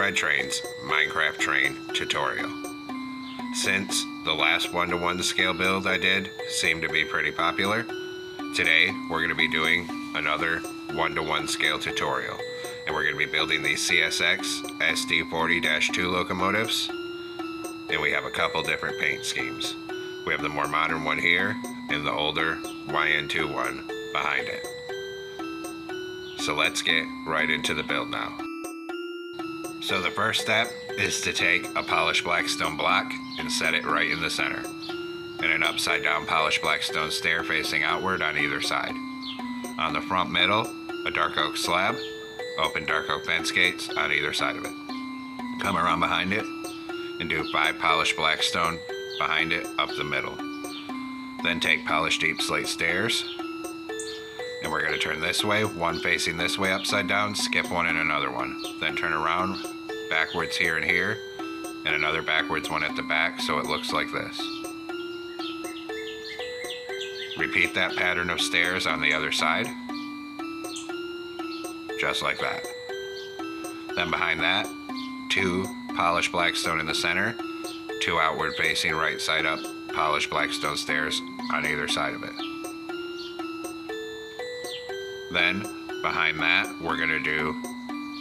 Red Train's Minecraft Train tutorial. Since the last 1-to-1 scale build I did seemed to be pretty popular, today we're going to be doing another 1-to-1 scale tutorial. And we're going to be building these CSX SD40-2 locomotives. And we have a couple different paint schemes. We have the more modern one here and the older YN2 one behind it. So let's get right into the build now. So the first step is to take a polished black stone block and set it right in the center, and an upside down polished black stone stair facing outward on either side. On the front middle, a dark oak slab, open dark oak fence gates on either side of it. Come around behind it and do 5 polished black stone behind it up the middle. Then take polished deep slate stairs, and we're going to turn this way, one facing this way upside down, skip one and another one. Then turn around backwards here and here, and another backwards one at the back so it looks like this. Repeat that pattern of stairs on the other side, just like that. Then behind that, 2 polished black stone in the center, 2 outward facing right side up polished black stone stairs on either side of it. Then behind that, we're going to do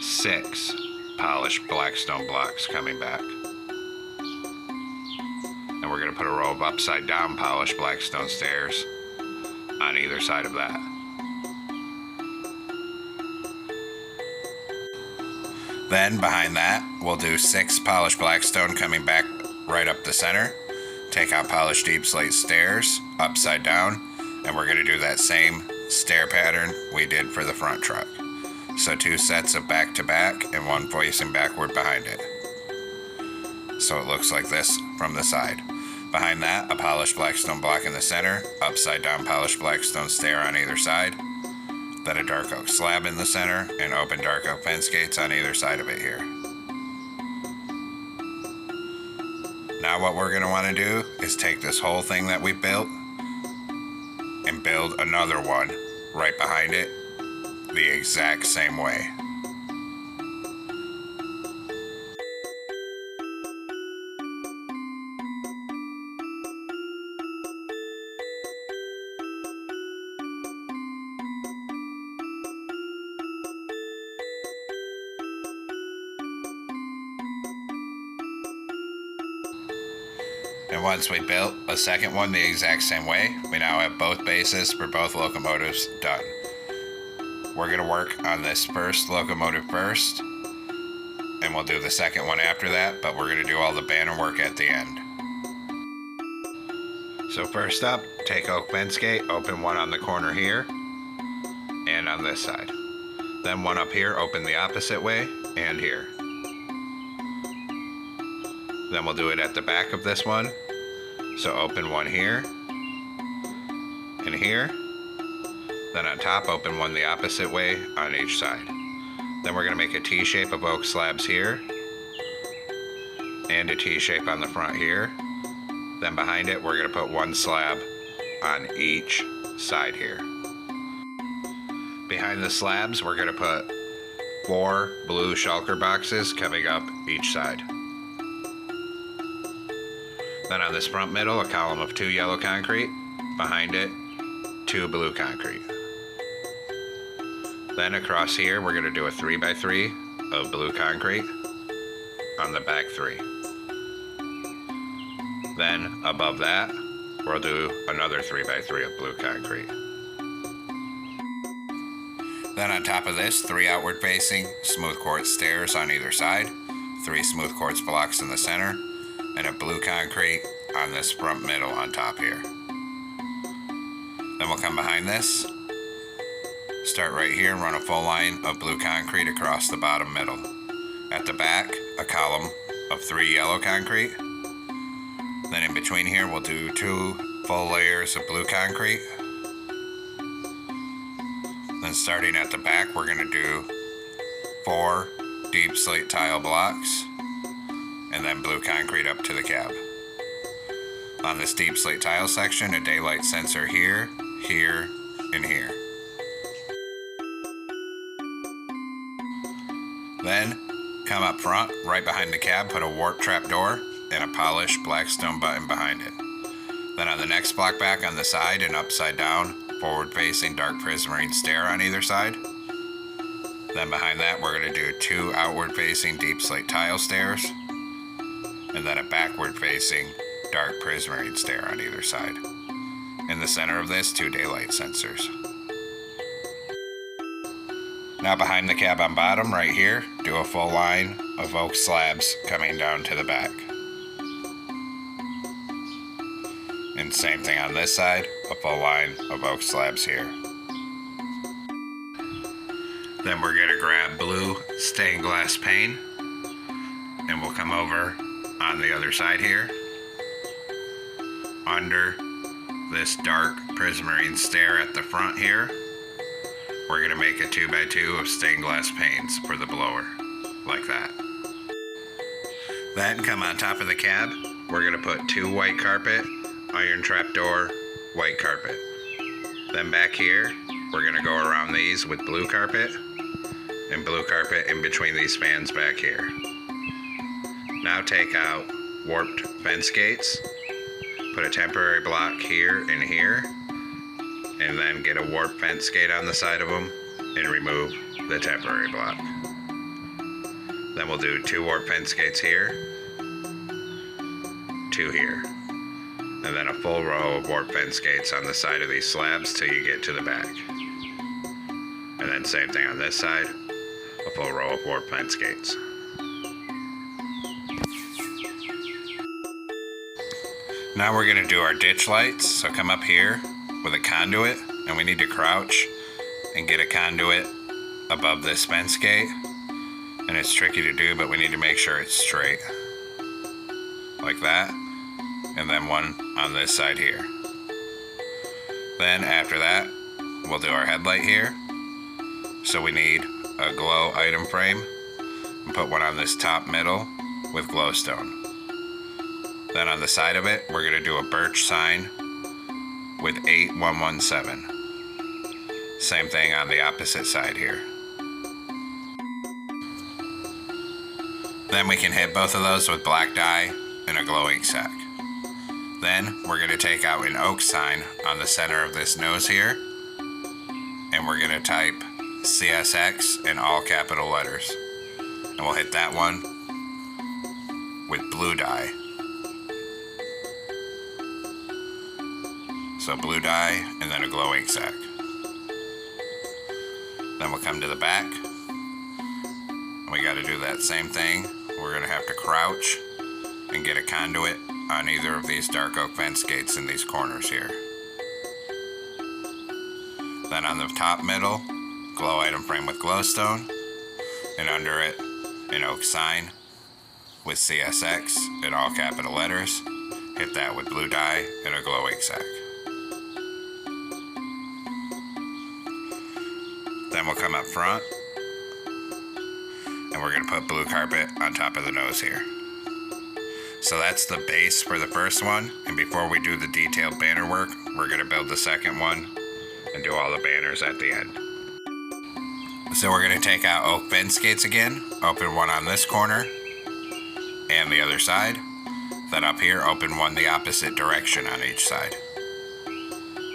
6 polished black stone blocks coming back. And we're going to put a row of upside down polished black stone stairs on either side of that. Then behind that, we'll do 6 polished black stone coming back right up the center. Take out polished deep slate stairs upside down, and we're going to do that same stair pattern we did for the front truck. So 2 sets of back to back and 1 facing backward behind it. So it looks like this from the side. Behind that, a polished black stone block in the center, upside down polished black stone stair on either side, then a dark oak slab in the center, and open dark oak fence gates on either side of it here. Now what we're going to want to do is take this whole thing that we built and build another one right behind it the exact same way. And once we built a second one the exact same way, we now have both bases for both locomotives done. We're going to work on this first locomotive first, and we'll do the second one after that, but we're going to do all the banner work at the end. So first up, take oak fence gate, open one on the corner here, and on this side. Then one up here, open the opposite way, and here. Then we'll do it at the back of this one. So open one here, and here. Then on top, open one the opposite way on each side. Then we're going to make a T-shape of oak slabs here, and a T-shape on the front here. Then behind it, we're going to put 1 slab on each side here. Behind the slabs, we're going to put 4 blue shulker boxes coming up each side. Then on this front middle, a column of 2 yellow concrete. Behind it, 2 blue concrete. Then across here, we're going to do a 3x3 of blue concrete on the back 3. Then above that, we'll do another 3x3 of blue concrete. Then on top of this, 3 outward facing smooth quartz stairs on either side, 3 smooth quartz blocks in the center, and a blue concrete on this front middle on top here. Then we'll come behind this, start right here and run a full line of blue concrete across the bottom middle. At the back, a column of 3 yellow concrete. Then in between here, we'll do 2 full layers of blue concrete. Then starting at the back, we're going to do 4 deep slate tile blocks, and then blue concrete up to the cab. On this deep slate tile section, a daylight sensor here, here, and here. Then come up front, right behind the cab, put a warp trap door and a polished black stone button behind it. Then on the next block back on the side, an upside down, forward facing dark prismarine stair on either side. Then behind that, we're going to do 2 outward facing deep slate tile stairs, and then a backward facing dark prismarine stair on either side. In the center of this, 2 daylight sensors. Now behind the cab on bottom, right here, do a full line of oak slabs coming down to the back. And same thing on this side, a full line of oak slabs here. Then we're going to grab blue stained glass pane, and we'll come over on the other side here, under this dark prismarine stair at the front here. We're going to make a 2x2 of stained glass panes for the blower, like that. Then come on top of the cab, we're going to put 2 white carpet, iron trapdoor, white carpet. Then back here, we're going to go around these with blue carpet, and blue carpet in between these spans back here. Now take out warped fence gates, put a temporary block here and here, and then get a warp fence gate on the side of them and remove the temporary block. Then we'll do 2 warp fence gates here, 2 here, and then a full row of warp fence gates on the side of these slabs till you get to the back. And then same thing on this side, a full row of warp fence gates. Now we're going to do our ditch lights, so come up here with a conduit, and we need to crouch and get a conduit above this fence gate, and it's tricky to do, but we need to make sure it's straight like that, and then one on this side here. Then after that, we'll do our headlight here, so we need a glow item frame and put one on this top middle with glowstone. Then on the side of it, we're going to do a birch sign with 8117. Same thing on the opposite side here. Then we can hit both of those with black dye and a glow ink sac. Then we're going to take out an oak sign on the center of this nose here, and we're going to type CSX in all capital letters. And we'll hit that one with blue dye. So blue dye and then a glow ink sac. Then we'll come to the back. We got to do that same thing. We're going to have to crouch and get a conduit on either of these dark oak fence gates in these corners here. Then on the top middle, glow item frame with glowstone, and under it, an oak sign with CSX in all capital letters. Hit that with blue dye and a glow ink sac. Then we'll come up front, and we're going to put blue carpet on top of the nose here. So that's the base for the first one, and before we do the detailed banner work, we're going to build the second one and do all the banners at the end. So we're going to take out oak fence gates again, open one on this corner and the other side. Then up here, open one the opposite direction on each side.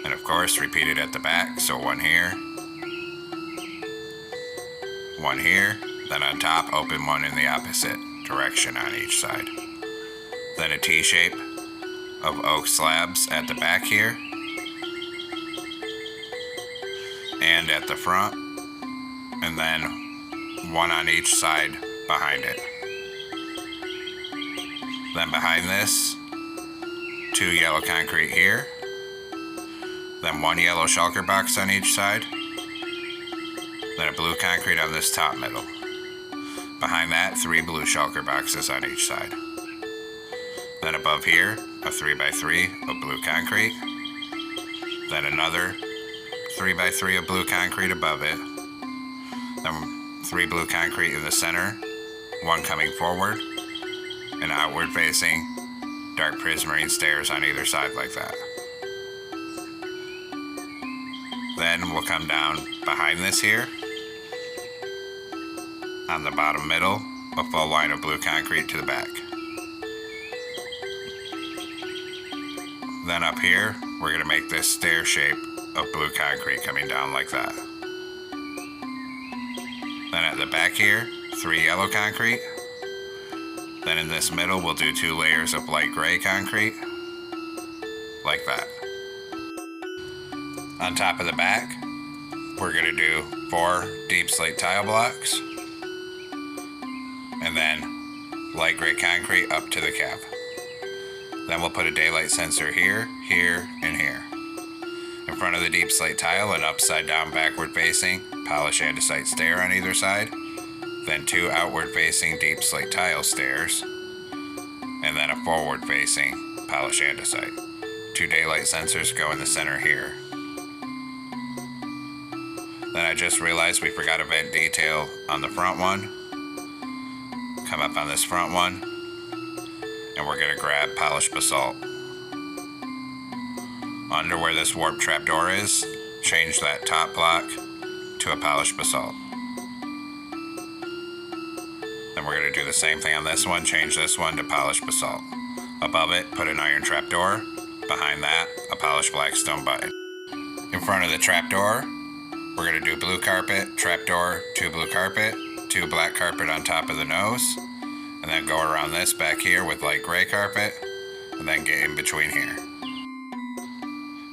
And of course, repeat it at the back, so one here, one here, then on top, open one in the opposite direction on each side. Then a T-shape of oak slabs at the back here, and at the front, and then one on each side behind it. Then behind this, 2 yellow concrete here, then 1 yellow shulker box on each side, then a blue concrete on this top middle. Behind that, 3 blue shulker boxes on each side. Then above here, a 3x3 of blue concrete, then another 3x3 of blue concrete above it, then 3 blue concrete in the center, 1 coming forward, and outward facing dark prismarine stairs on either side like that. Then we'll come down behind this here, on the bottom middle, a full line of blue concrete to the back. Then up here, we're going to make this stair shape of blue concrete coming down like that. Then at the back here, 3 yellow concrete. Then in this middle, we'll do 2 layers of light gray concrete, like that. On top of the back, we're going to do 4 deep slate tile blocks, and then light gray concrete up to the cab. Then we'll put a daylight sensor here, here, and here. In front of the deep slate tile, an upside down backward facing polished andesite stair on either side, then 2 outward facing deep slate tile stairs, and then a forward facing polished andesite. 2 daylight sensors go in the center here. Then I just realized we forgot a vent detail on the front one. Come up on this front one, and we're going to grab polished basalt. Under where this warp trap door is, change that top block to a polished basalt. Then we're going to do the same thing on this one, change this one to polished basalt. Above it, put an iron trap door. Behind that, a polished black stone button. In front of the trap door, we're going to do blue carpet, trap door, 2 blue carpet, 2 black carpet on top of the nose, and then go around this back here with light gray carpet, and then get in between here.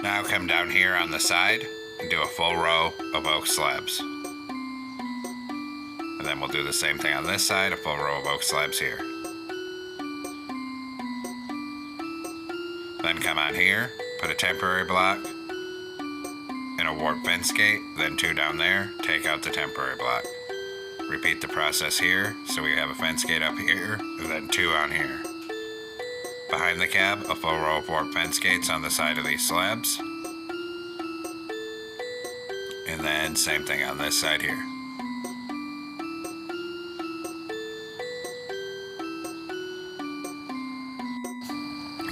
Now come down here on the side and do a full row of oak slabs. And then we'll do the same thing on this side, a full row of oak slabs here. Then come on here, put a temporary block and a warp fence gate, then 2 down there, take out the temporary block. Repeat the process here, so we have a fence gate up here, and then 2 on here. Behind the cab, a full row of warp fence gates on the side of these slabs. And then same thing on this side here.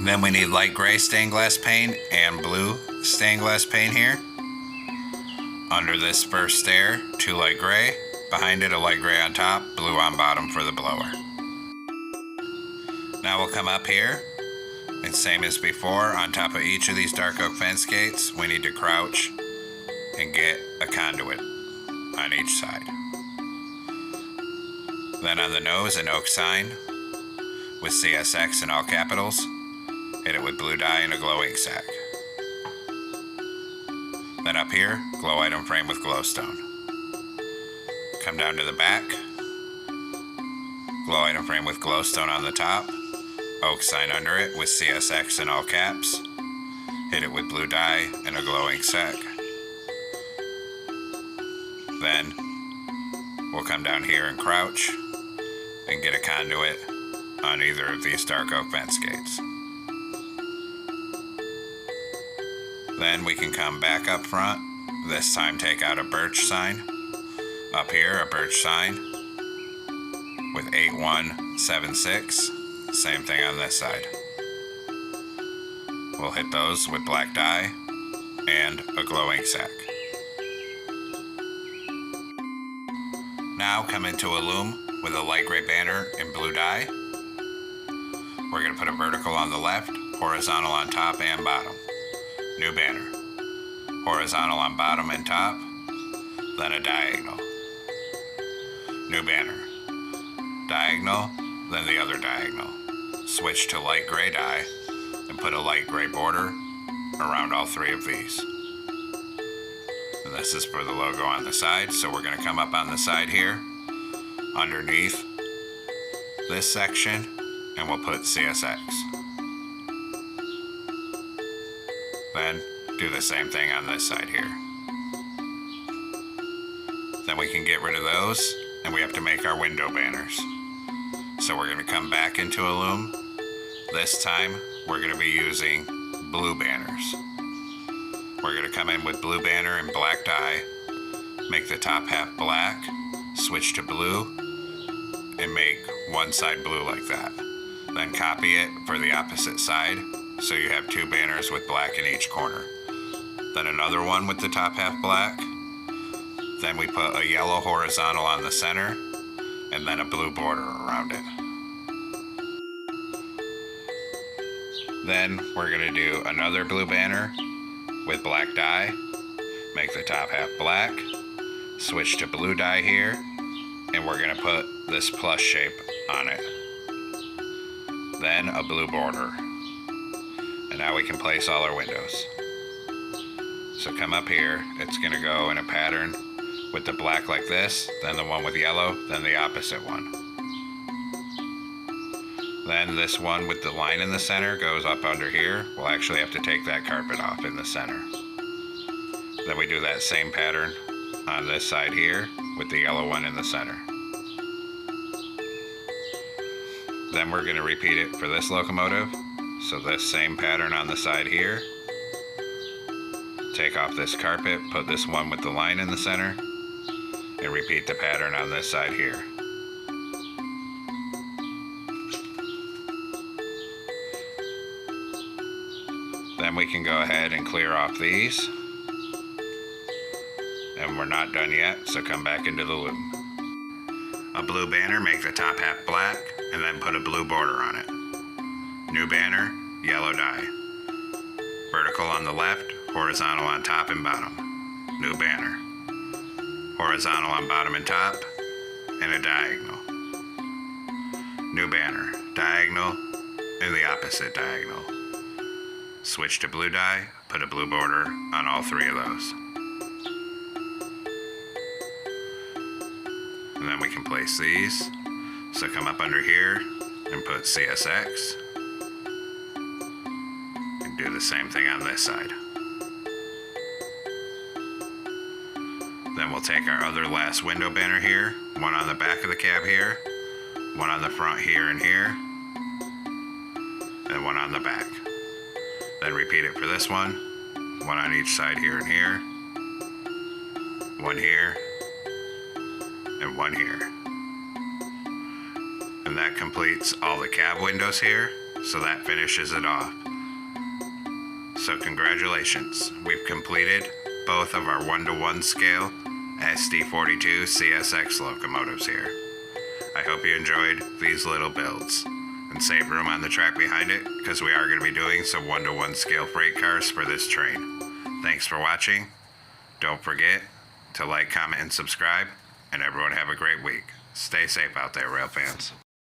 Then we need light gray stained glass pane and blue stained glass pane here. Under this first stair, 2 light gray. Behind it, a light gray on top, blue on bottom for the blower. Now we'll come up here, and same as before, on top of each of these dark oak fence gates, we need to crouch and get a conduit on each side. Then on the nose, an oak sign with CSX in all capitals. Hit it with blue dye and a glow ink sac. Then up here, glow item frame with glowstone. Come down to the back, glow item frame with glowstone on the top, oak sign under it with CSX in all caps. Hit it with blue dye and a glow ink sac. Then we'll come down here and crouch and get a conduit on either of these dark oak fence gates. Then we can come back up front, this time take out a birch sign. Up here, a birch sign with 8176, same thing on this side. We'll hit those with black dye and a glow ink sac. Now come into a loom with a light gray banner in blue dye. We're going to put a vertical on the left, horizontal on top and bottom. New banner. Horizontal on bottom and top, then a diagonal. New banner. Diagonal, then the other diagonal. Switch to light gray dye and put a light gray border around all 3 of these. And this is for the logo on the side, so we're going to come up on the side here, underneath this section, and we'll put CSX. Then do the same thing on this side here. Then we can get rid of those, and we have to make our window banners. So we're going to come back into a loom. This time we're going to be using blue banners. We're going to come in with blue banner and black dye, make the top half black, switch to blue, and make one side blue like that. Then copy it for the opposite side, so you have 2 banners with black in each corner. Then another one with the top half black. Then we put a yellow horizontal on the center, and then a blue border around it. Then we're going to do another blue banner with black dye. Make the top half black. Switch to blue dye here, and we're going to put this plus shape on it. Then a blue border. And now we can place all our windows. So come up here, it's going to go in a pattern with the black like this, then the one with yellow, then the opposite one. Then this one with the line in the center goes up under here. We'll actually have to take that carpet off in the center. Then we do that same pattern on this side here with the yellow one in the center. Then we're going to repeat it for this locomotive. So this same pattern on the side here. Take off this carpet, put this one with the line in the center, and repeat the pattern on this side here. Then we can go ahead and clear off these. And we're not done yet, so come back into the loom. A blue banner, make the top half black, and then put a blue border on it. New banner, yellow dye. Vertical on the left, horizontal on top and bottom. New banner. Horizontal on bottom and top, and a diagonal. New banner, diagonal, and the opposite diagonal. Switch to blue dye, put a blue border on all three of those. And then we can place these. So come up under here and put CSX. And do the same thing on this side. Then we'll take our other last window banner here, one on the back of the cab here, one on the front here and here, and one on the back. Then repeat it for this one on each side here and here, one here, and one here. And that completes all the cab windows here, so that finishes it off. So congratulations, we've completed both of our 1:1 scale SD40-2 CSX locomotives here. I hope you enjoyed these little builds. And save room on the track behind it, because we are going to be doing some 1:1 scale freight cars for this train. Thanks for watching. Don't forget to like, comment, and subscribe. And everyone have a great week. Stay safe out there, rail fans.